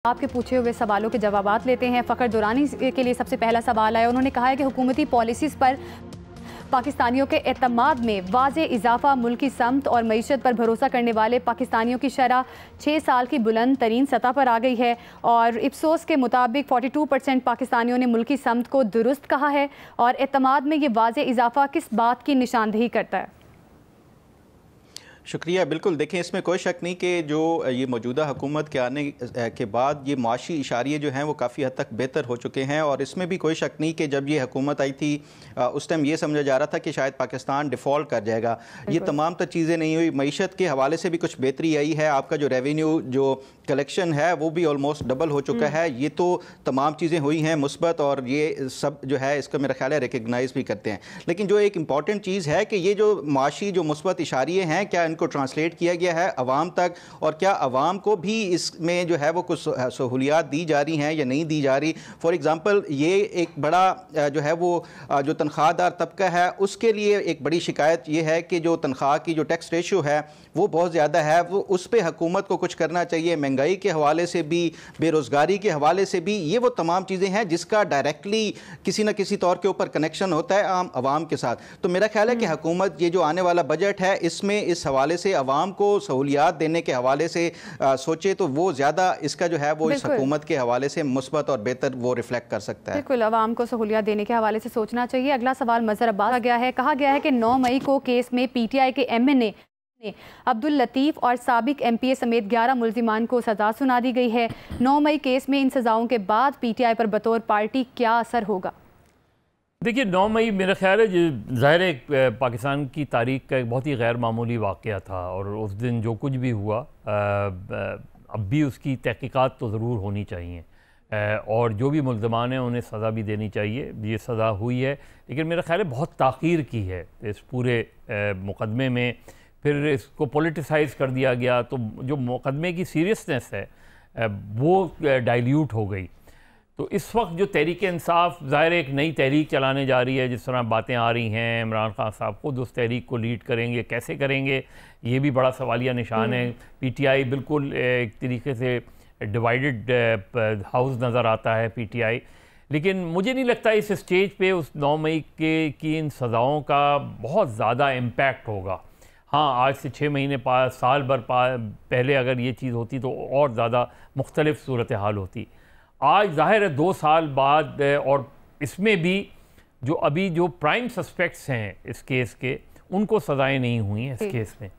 आपके पूछे हुए सवालों के जवाबात लेते हैं। फ़खर दुरानी के लिए सबसे पहला सवाल आया। उन्होंने कहा है कि हुकूमती पॉलिसीज़ पर पाकिस्तानियों के एतमाद में वाज़े इजाफा, मुल्की समत और मईशत पर भरोसा करने वाले पाकिस्तानियों की शरह 6 साल की बुलंद तरीन सतह पर आ गई है। और इप्सोस के मुताबिक 42% पाकिस्तानियों ने मुल्की समत को दुरुस्त कहा है। और एतमाद में ये वाज़े इजाफा किस बात की निशानदेही करता है? शुक्रिया। बिल्कुल, देखें, इसमें कोई शक नहीं कि जो ये मौजूदा हुकूमत के आने के बाद ये माशी इशारे जो हैं वो काफ़ी हद तक बेहतर हो चुके हैं। और इसमें भी कोई शक नहीं कि जब ये हुकूमत आई थी उस टाइम ये समझा जा रहा था कि शायद पाकिस्तान डिफ़ॉल्ट कर जाएगा। ये तमाम तो चीज़ें नहीं हुई। मईशत के हवाले से भी कुछ बेहतरी आई है। आपका जो रेवेन्यू जो कलेक्शन है वो भी ऑलमोस्ट डबल हो चुका है। ये तो तमाम चीज़ें हुई हैं मुस्बत, और ये सब जो है इसका मेरा ख्याल है रिकगनाइज़ भी करते हैं। लेकिन जो एक इम्पॉर्टेंट चीज़ है कि ये जो माशी जो मुस्बत इशारे हैं, क्या इनको ट्रांसलेट किया गया है अवाम तक, और क्या अवाम को भी इसमें जो है वो कुछ सहूलियात दी जा रही हैं या नहीं दी जा रही। फॉर एग्ज़ाम्पल, ये एक बड़ा जो है वो जो तनख्वाहदार तबका है उसके लिए एक बड़ी शिकायत ये है कि जो तनख्वाह की जो टैक्स रेशो है वो बहुत ज़्यादा है। वो उस पर हुकूमत को कुछ करना चाहिए। महंगाई के हवाले से भी, बेरोज़गारी के हवाले से भी, ये वो तमाम चीज़ें हैं जिसका डायरेक्टली किसी न किसी तौर के ऊपर कनेक्शन होता है आम आवाम के साथ। तो मेरा ख्याल है कि हुकूमत ये जो आने वाला बजट है इसमें इस हवाले से आवाम को सहूलियात देने के हवाले से सोचे तो वो ज़्यादा इसका जो है वो इस हुकूमत के हवाले से मुस्बत और बेहतर वो रिफ्लेक्ट कर सकता है। बिल्कुल, आवाम को सहूलियात देने के हवाले से सोचना चाहिए। अगला सवाल मज़हर अब्बास आ गया है। कहा गया है कि 9 मई को केस में PTI के MNA अब्दुल लतीफ़ और साबिक MPA समेत 11 मुल्जिमान को सज़ा सुना दी गई है। 9 मई केस में इन सज़ाओं के बाद PTI पर बतौर पार्टी क्या असर होगा? देखिए, 9 मई मेरा ख्याल है ज़ाहिर है पाकिस्तान की तारीख़ का एक बहुत ही गैर मामूली वाक़या था। और उस दिन जो कुछ भी हुआ अब भी उसकी तहक़ीक़ात तो ज़रूर होनी चाहिए, और जो भी मुल्ज़मान हैं उन्हें सज़ा भी देनी चाहिए। ये सज़ा हुई है, लेकिन मेरा ख्याल है बहुत ताख़ीर की है इस पूरे मुक़दमे में। फिर इसको पॉलिटिसाइज़ कर दिया गया, तो जो मुक़दमे की सीरियसनेस है वो डाइल्यूट हो गई। तो इस वक्त जो तहरीक इंसाफ ज़ाहिर एक नई तहरीक चलाने जा रही है, जिस तरह बातें आ रही हैं, इमरान खान साहब खुद उस तहरीक को लीड करेंगे, कैसे करेंगे ये भी बड़ा सवालिया निशान है। PTI बिल्कुल एक तरीके से डिवाइडेड हाउस नज़र आता है PTI। लेकिन मुझे नहीं लगता इस स्टेज पे उस 9 मई की इन सज़ाओं का बहुत ज़्यादा इम्पैक्ट होगा। हाँ, आज से 6 महीने साल भर पहले अगर ये चीज़ होती तो और ज़्यादा मुख्तलिफ सूरत हाल होती। आज ज़ाहिर है 2 साल बाद, और इसमें भी जो अभी जो प्राइम सस्पेक्ट्स हैं इस केस के, उनको सज़ाएँ नहीं हुई हैं इस केस में।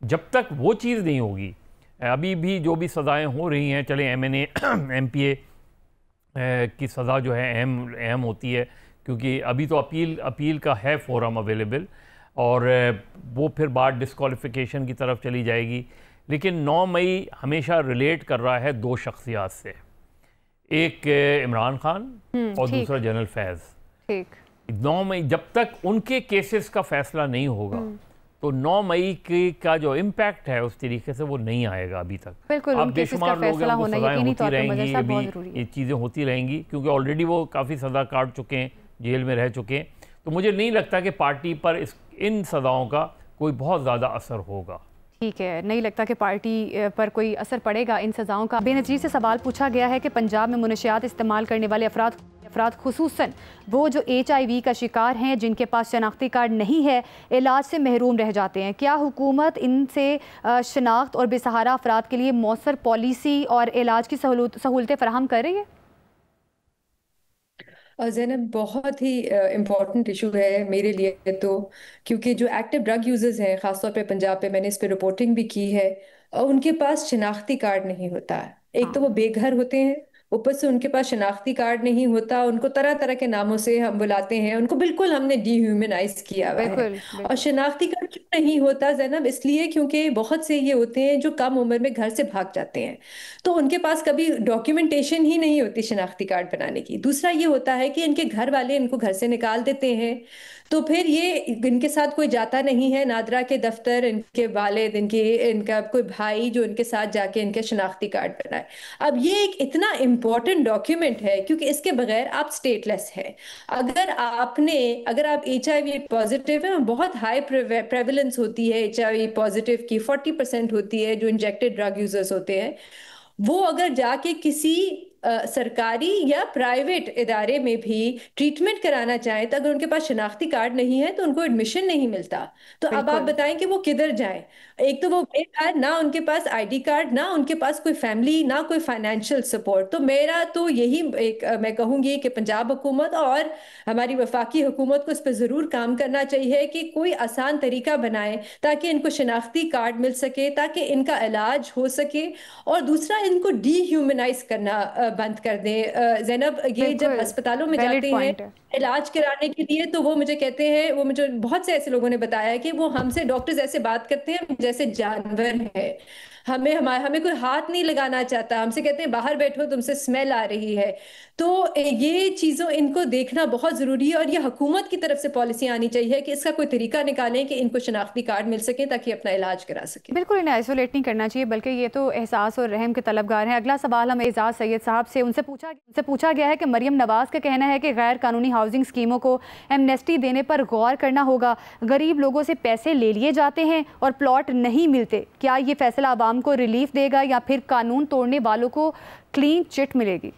जब तक वो चीज़ नहीं होगी, अभी भी जो भी सज़ाएँ हो रही हैं, चले MNA MPA की सज़ा जो है अहम होती है, क्योंकि अभी तो अपील का है फोरम अवेलेबल, और वो फिर बाद डिस्क्वालिफिकेशन की तरफ चली जाएगी। लेकिन 9 मई हमेशा रिलेट कर रहा है 2 शख्सियात से, एक इमरान खान और दूसरा जनरल फैज़। 9 मई जब तक उनके केसेस का फैसला नहीं होगा तो 9 मई का जो इम्पैक्ट है उस तरीके से वो नहीं आएगा अभी तक। बिल्कुल, अब बेशुमार लोग हैं, वो सज़ाएँ होती रहेंगी, अभी ये चीज़ें होती रहेंगी, क्योंकि ऑलरेडी वो काफ़ी सज़ा काट चुके हैं, जेल में रह चुके हैं। तो मुझे नहीं लगता कि पार्टी पर इन सज़ाओं का कोई बहुत ज़्यादा असर होगा। ठीक है, नहीं लगता कि पार्टी पर कोई असर पड़ेगा इन सज़ाओं का। बेनज़ीर से सवाल पूछा गया है कि पंजाब में मुनशियात इस्तेमाल करने वाले अफराद खुसूसन वो जो HIV का शिकार हैं, जिनके पास शनाख्ती कार्ड नहीं है, इलाज से महरूम रह जाते हैं। क्या हुकूमत इनसे शनाख्त और बेसहारा अफराद के लिए मौसर पॉलिसी और इलाज की सहूलतें फराहम कर रही है? ज़ैनब, बहुत ही इम्पॉर्टेंट इशू है मेरे लिए तो, क्योंकि जो एक्टिव ड्रग यूजर्स हैं ख़ासतौर पे पंजाब पे, मैंने इस पे रिपोर्टिंग भी की है, उनके पास शिनाख्ती कार्ड नहीं होता है। एक तो वो बेघर होते हैं, ऊपर से उनके पास शिनाख्ती कार्ड नहीं होता, उनको तरह तरह के नामों से हम बुलाते हैं, उनको बिल्कुल हमने डिह्यूमनाइज किया हुआ है। और शिनाख्ती कार्ड क्यों नहीं होता ज़ैनब? इसलिए क्योंकि बहुत से ये होते हैं जो कम उम्र में घर से भाग जाते हैं, तो उनके पास कभी डॉक्यूमेंटेशन ही नहीं होती शिनाख्ती कार्ड बनाने की। दूसरा ये होता है कि इनके घर वाले इनको घर से निकाल देते हैं, तो फिर ये इनके साथ कोई जाता नहीं है नादरा के दफ्तर, इनके वालिद, इनका कोई भाई जो इनके साथ जाके इनके शिनाख्ती कार्ड बनाए। अब ये एक इतना इम्पोर्टेंट डॉक्यूमेंट है, क्योंकि इसके बगैर आप स्टेटलेस है। अगर आप HIV पॉजिटिव है, बहुत हाई प्रेवलेंस होती है HIV पॉजिटिव की, 40% होती है जो इंजेक्टेड ड्रग यूजर्स होते हैं, वो अगर जाके किसी सरकारी या प्राइवेट इदारे में भी ट्रीटमेंट कराना चाहें, तो अगर उनके पास शनाख्ती कार्ड नहीं है तो उनको एडमिशन नहीं मिलता। तो अब आप बिल्कुल बताएं कि वो किधर जाएं। एक तो वो बेकार, ना उनके पास आईडी कार्ड, ना उनके पास कोई फैमिली, ना कोई फाइनेंशियल सपोर्ट। तो मेरा तो यही एक मैं कहूंगी कि पंजाब हुकूमत और हमारी वफाकी हुकूमत को इस पर ज़रूर काम करना चाहिए कि कोई आसान तरीका बनाए ताकि इनको शनाख्ती कार्ड मिल सके, ताकि इनका इलाज हो सके। और दूसरा, इनको डीह्यूमनाइज करना बंद कर दें। जैनब, ये जब बिल्कुल अस्पतालों में वैलिड जाते हैं पॉइंट है। इलाज कराने के लिए, तो वो मुझे कहते हैं, वो मुझे बहुत से ऐसे लोगों ने बताया कि वो हमसे, डॉक्टर्स ऐसे बात करते हैं जैसे जानवर है। हमें कोई हाथ नहीं लगाना चाहता, हमसे कहते हैं बाहर बैठो, तुमसे स्मेल आ रही है। तो ये चीज़ों इनको देखना बहुत ज़रूरी है, और ये हुकूमत की तरफ से पॉलिसी आनी चाहिए कि इसका कोई तरीका निकालें कि इनको शनाख्ती कार्ड मिल सके ताकि अपना इलाज करा सके। बिल्कुल इन्हें आइसोलेट नहीं करना चाहिए, बल्कि ये तो एहसास और रहम के तलबगार हैं। अगला सवाल हम एजाज सैयद साहब से, उनसे पूछा गया है कि मरियम नवाज का कहना है कि गैर कानूनी हाउसिंग स्कीमों को एमनेस्टी देने पर गौर करना होगा। गरीब लोगों से पैसे ले लिए जाते हैं और प्लॉट नहीं मिलते। क्या ये फैसला आवाम को रिलीफ देगा या फिर कानून तोड़ने वालों को क्लीन चिट मिलेगी?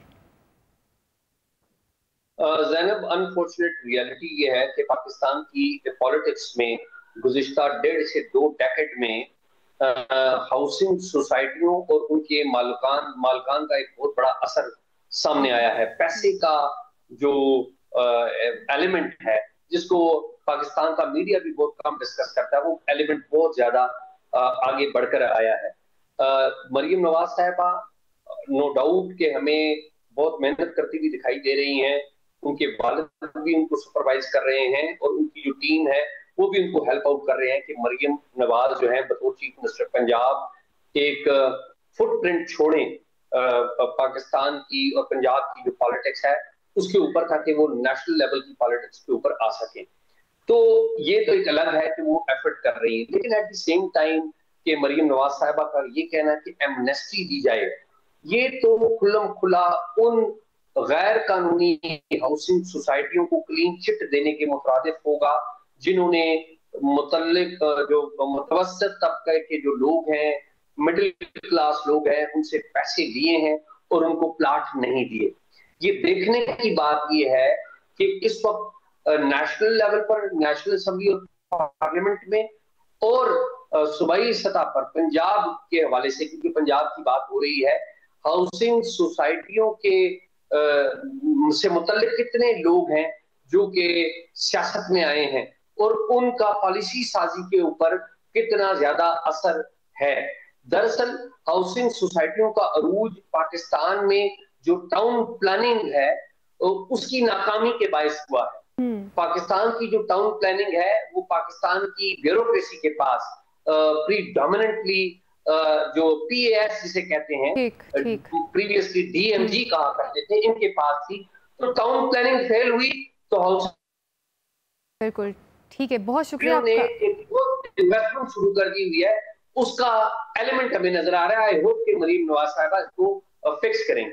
ज़ैनब, अनफॉर्चुनेट रियलिटी ये है कि पाकिस्तान की पॉलिटिक्स में गुज़िश्ता 1.5 से 2 डेकेड में हाउसिंग सोसाइटियों और उनके मालकान का एक बहुत बड़ा असर सामने आया है। पैसे का जो एलिमेंट है, जिसको पाकिस्तान का मीडिया भी बहुत कम डिस्कस करता है, वो एलिमेंट बहुत ज्यादा आगे बढ़कर आया है। मरियम नवाज साहिबा नो डाउट के हमें बहुत मेहनत करती हुई दिखाई दे रही हैं। उनके वालिद भी उनको सुपरवाइज कर रहे हैं और उनकी जो टीम है वो भी उनको हेल्प आउट कर रहे हैं कि मरियम नवाज जो है बतौर चीफ मिनिस्टर पंजाब एक फुटप्रिंट छोड़ें पाकिस्तान की और पंजाब की जो पॉलिटिक्स है उसके ऊपर, ताकि वो नेशनल लेवल की पॉलिटिक्स के ऊपर आ सके। तो ये तो एक अलग है कि वो एफर्ट कर रही है, लेकिन एट द सेम टाइम कि मरियम नवाज साहिबा का ये कहना है कि एमनेस्टी दी जाए, ये तो खुल्लम खुला उन गैर कानूनी हाउसिंग सोसाइटियों को क्लीन चिट देने के मुताबिक होगा जिन्होंने मुतल्लिक जो मुतवस्सित तबके के जो लोग हैं, मिडिल क्लास लोग हैं, उनसे पैसे लिए हैं और उनको प्लाट नहीं दिए। ये देखने की बात ये है कि इस वक्त नेशनल लेवल पर, नेशनल असेंबली और पार्लियामेंट में और सूबाई सतह पर पंजाब के हवाले से, क्योंकि पंजाब की बात हो रही है, हाउसिंग सोसाइटियों के से मुतल्लिक कितने लोग हैं जो कि सियासत में आए हैं और उनका पॉलिसी साजी के ऊपर कितना ज्यादा असर है। दरअसल हाउसिंग सोसाइटियों का अरूज पाकिस्तान में जो टाउन प्लानिंग है उसकी नाकामी के बायस हुआ है। पाकिस्तान की जो टाउन प्लानिंग है वो पाकिस्तान की ब्यूरोक्रेसी के पास प्रीडोमिनेंटली जो PAS जिसे कहते हैं, प्रीवियसली DMG कहा करते थे, इनके पास थी। तो टाउन प्लानिंग फेल हुई तो हाउस बिल्कुल ठीक है, बहुत शुक्रिया आपका। इन्वेस्टमेंट शुरू कर दी हुई है, उसका एलिमेंट हमें नजर आ रहा है। आई होप कि मरीम नवाज साहिबा इसको फिक्स करेंगे।